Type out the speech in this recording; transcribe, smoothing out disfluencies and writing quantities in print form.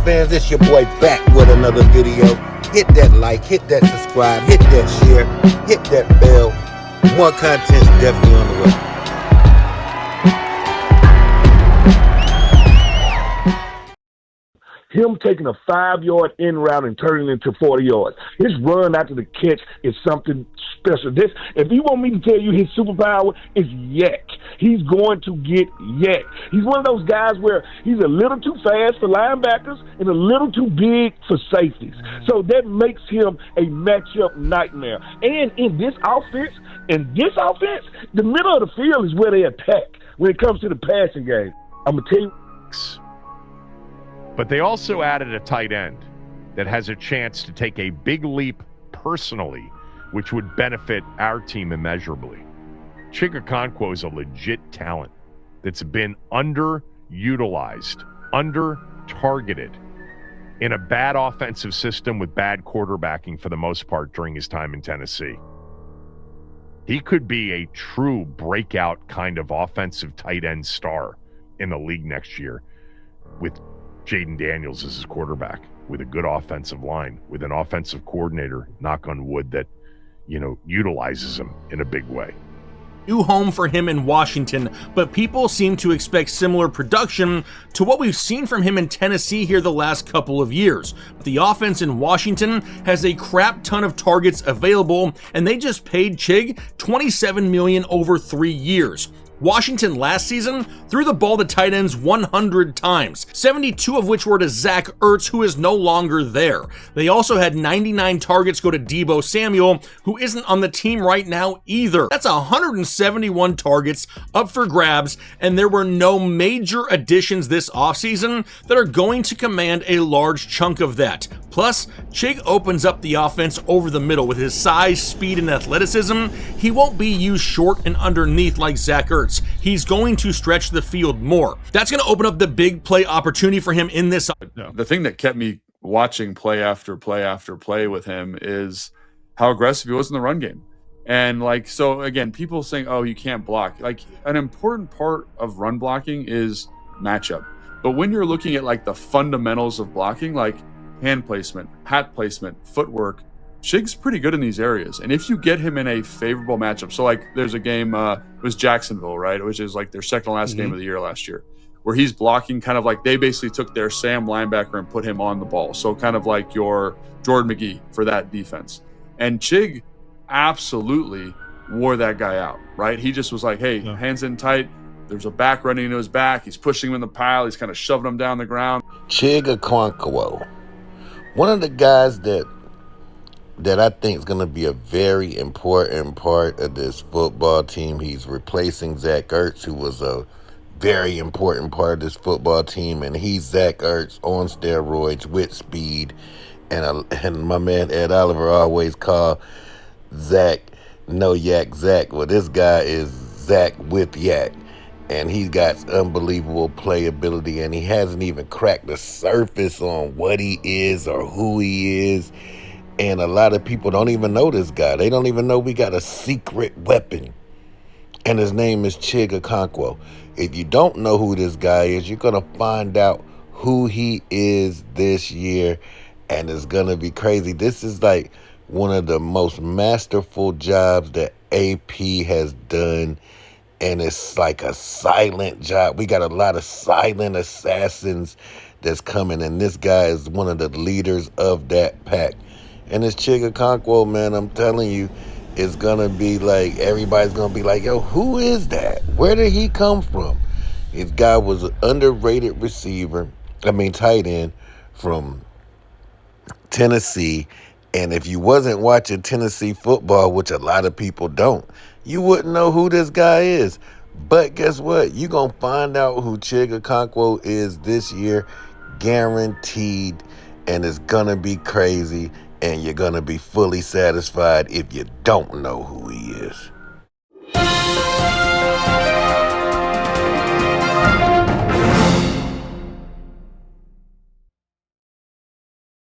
fans, it's your boy back with another video. Hit that like, hit that subscribe, hit that share, hit that bell. More content's definitely on the way. Him taking a 5-yard in route and turning it into 40 yards. His run after the catch is something special. This, if you want me to tell you his superpower, is yak. He's going to get yak. He's one of those guys where he's a little too fast for linebackers and a little too big for safeties. So that makes him a matchup nightmare. And in this offense, the middle of the field is where they attack when it comes to the passing game. I'm going to tell you. But they also added a tight end that has a chance to take a big leap personally, which would benefit our team immeasurably. Chig Okonkwo is a legit talent that's been underutilized, under-targeted in a bad offensive system with bad quarterbacking for the most part during his time in Tennessee. He could be a true breakout kind of offensive tight end star in the league next year with Jaden Daniels as his quarterback, with a good offensive line, with an offensive coordinator, knock on wood, that, utilizes him in a big way. New home for him in Washington, but people seem to expect similar production to what we've seen from him in Tennessee here the last couple of years. The offense in Washington has a crap ton of targets available, and they just paid Chig $27 million over 3 years. Washington last season threw the ball to tight ends 100 times, 72 of which were to Zach Ertz, who is no longer there. They also had 99 targets go to Deebo Samuel, who isn't on the team right now either. That's 171 targets up for grabs, and there were no major additions this offseason that are going to command a large chunk of that. Plus, Chig opens up the offense over the middle with his size, speed, and athleticism. He won't be used short and underneath like Zach Ertz. He's going to stretch the field more. That's going to open up the big play opportunity for him in this. The thing that kept me watching play after play after play with him is how aggressive he was in the run game. And so again, people saying, oh, you can't block. An important part of run blocking is matchup. But when you're looking at the fundamentals of blocking, like hand placement, hat placement, footwork, Chig's pretty good in these areas. And if you get him in a favorable matchup, so there's a game, it was Jacksonville, right? Which is their second last game of the year last year, where he's blocking kind of they basically took their Sam linebacker and put him on the ball. So kind of like your Jordan McGee for that defense. And Chig absolutely wore that guy out, right? He just was hey, hands in tight. There's a back running into his back. He's pushing him in the pile. He's kind of shoving him down the ground. Chig Okonkwo, one of the guys that I think is going to be a very important part of this football team. He's replacing Zach Ertz, who was a very important part of this football team, and he's Zach Ertz on steroids with speed. And my man Ed Oliver always called Zach no yak Zach. Well, this guy is Zach with yak, and he's got unbelievable playability, and he hasn't even cracked the surface on what he is or who he is. And a lot of people don't even know this guy. They don't even know we got a secret weapon. And his name is Chig Okonkwo. If you don't know who this guy is, you're going to find out who he is this year. And it's going to be crazy. This is one of the most masterful jobs that AP has done. And it's a silent job. We got a lot of silent assassins that's coming. And this guy is one of the leaders of that pack. And this Chig Okonkwo, man, I'm telling you, it's going to be everybody's going to be yo, who is that? Where did he come from? This guy was an underrated tight end from Tennessee. And if you wasn't watching Tennessee football, which a lot of people don't, you wouldn't know who this guy is. But guess what? You're going to find out who Chig Okonkwo is this year, guaranteed. And it's going to be crazy. And you're going to be fully satisfied if you don't know who he is.